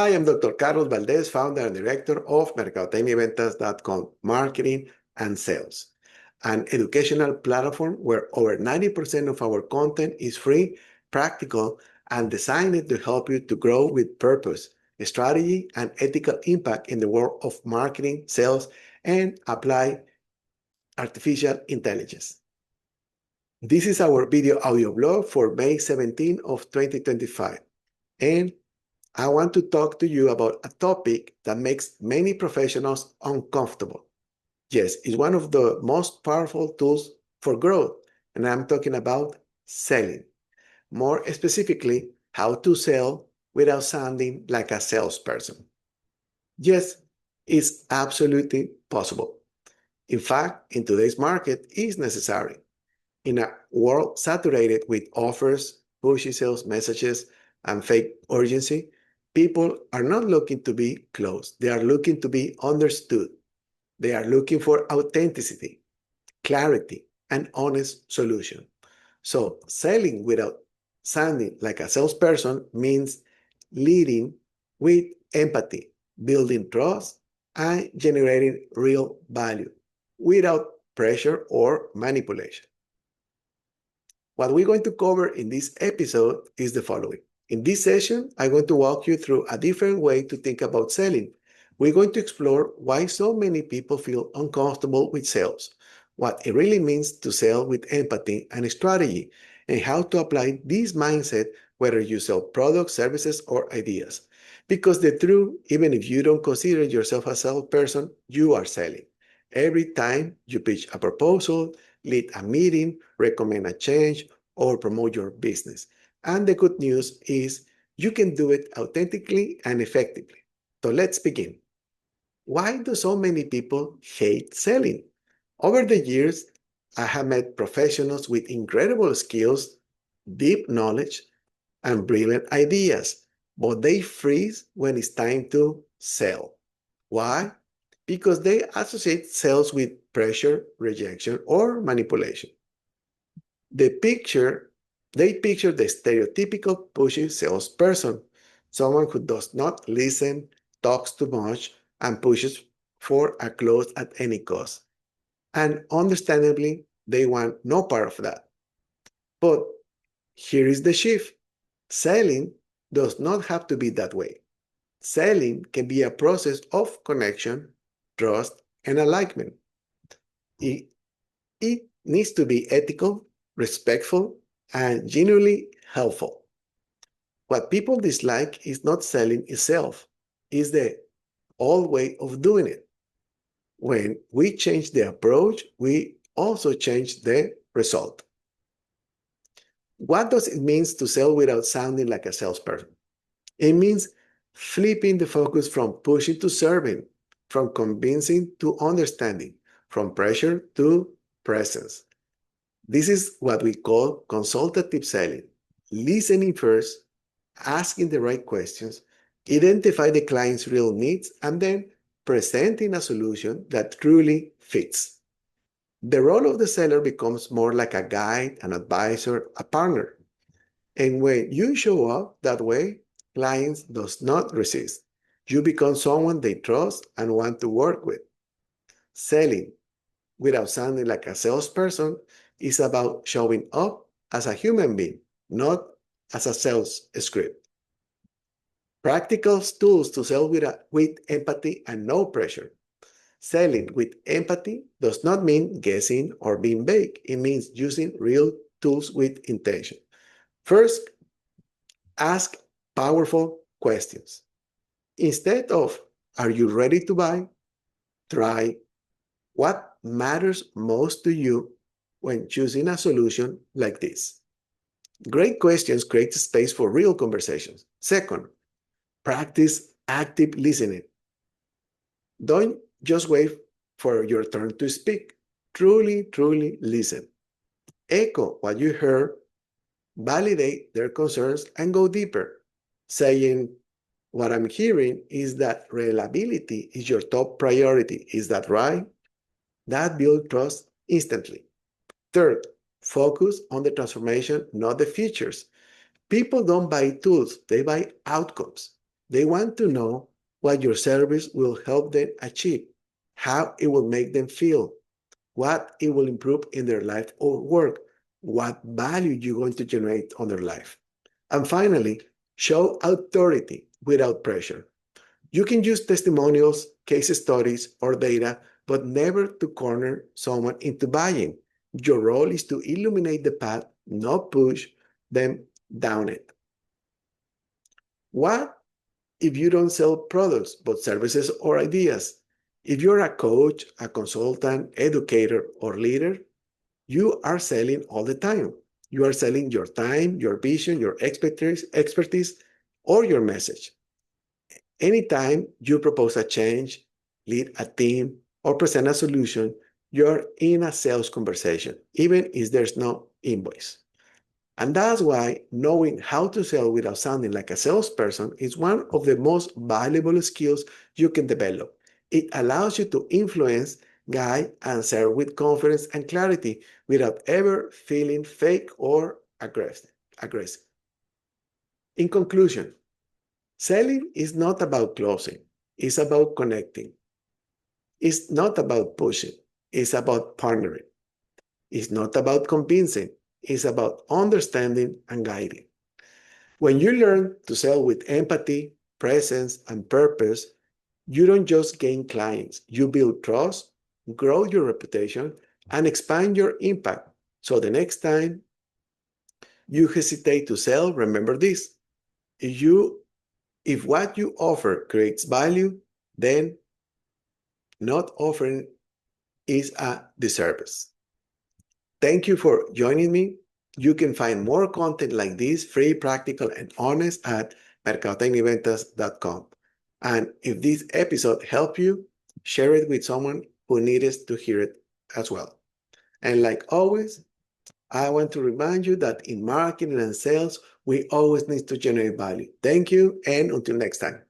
Hi, I'm Dr. Carlos Valdez, founder and director of mercadotecniaventas.com, marketing and sales, an educational platform where over 90% of our content is free, practical, and designed to help you to grow with purpose, strategy, and ethical impact in the world of marketing, sales, and apply artificial intelligence. This is our video audio blog for May 17 of 2025, and I want to talk to you about a topic that makes many professionals uncomfortable. Yes, it's one of the most powerful tools for growth, and I'm talking about selling. More specifically, how to sell without sounding like a salesperson. Yes, it's absolutely possible. In fact, in today's market, it's necessary. In a world saturated with offers, pushy sales messages, and fake urgency, people are not looking to be close. They are looking to be understood. They are looking for authenticity, clarity, and honest solution. So selling without sounding like a salesperson means leading with empathy, building trust, and generating real value without pressure or manipulation. What we're going to cover in this episode is the following. In this session, I'm going to walk you through a different way to think about selling. We're going to explore why so many people feel uncomfortable with sales, what it really means to sell with empathy and strategy, and how to apply this mindset whether you sell products, services, or ideas. Because the truth, even if you don't consider yourself a salesperson, you are selling. Every time you pitch a proposal, lead a meeting, recommend a change, or promote your business. And the good news is you can do it authentically and effectively. So let's begin. Why do so many people hate selling? Over the years, I have met professionals with incredible skills, deep knowledge, and brilliant ideas, but they freeze when it's time to sell. Why? Because they associate sales with pressure, rejection, or manipulation. They picture the stereotypical pushy salesperson, someone who does not listen, talks too much, and pushes for a close at any cost. And understandably, they want no part of that. But here is the shift. Selling does not have to be that way. Selling can be a process of connection, trust, and alignment. It, it needs to be ethical, respectful, and genuinely helpful. What people dislike is not selling itself, it's the old way of doing it. When we change the approach, we also change the result. What does it mean to sell without sounding like a salesperson? It means flipping the focus from pushing to serving, from convincing to understanding, from pressure to presence. This is what we call consultative selling. Listening first, asking the right questions, identify the client's real needs, and then presenting a solution that truly fits. The role of the seller becomes more like a guide, an advisor, a partner. And when you show up that way, clients does not resist. You become someone they trust and want to work with. Selling without sounding like a salesperson is about showing up as a human being, not as a sales script. Practical tools to sell with empathy and no pressure. Selling with empathy does not mean guessing or being vague. It means using real tools with intention. First, ask powerful questions. Instead of, are you ready to buy? Try, what matters most to you when choosing a solution like this? Great questions create space for real conversations. Second, practice active listening. Don't just wait for your turn to speak. Truly listen. Echo what you heard, validate their concerns, and go deeper, saying, what I'm hearing is that reliability is your top priority. Is that right? That builds trust instantly. Third, focus on the transformation, not the features. People don't buy tools, they buy outcomes. They want to know what your service will help them achieve, how it will make them feel, what it will improve in their life or work, what value you're going to generate on their life. And finally, show authority without pressure. You can use testimonials, case studies, or data, but never to corner someone into buying. Your role is to illuminate the path, not push them down it. What if you don't sell products, but services or ideas? If you're a coach, a consultant, educator, or leader, you are selling all the time. You are selling your time, your vision, your expertise, or your message. Anytime you propose a change, lead a team, or present a solution, you're in a sales conversation, even if there's no invoice. And that's why knowing how to sell without sounding like a salesperson is one of the most valuable skills you can develop. It allows you to influence, guide, and serve with confidence and clarity without ever feeling fake or aggressive. In conclusion, selling is not about closing, it's about connecting. It's not about pushing, it's about partnering. It's not about convincing, it's about understanding and guiding. When you learn to sell with empathy, presence, and purpose, you don't just gain clients, you build trust, grow your reputation, and expand your impact. So the next time you hesitate to sell, remember this. If what you offer creates value, then not offering is a disservice. Thank you for joining me. You can find more content like this, free, practical, and honest at mercadotecniventas.com. And if this episode helped you, share it with someone who needs to hear it as well. And like always, I want to remind you that in marketing and sales, we always need to generate value. Thank you, and until next time.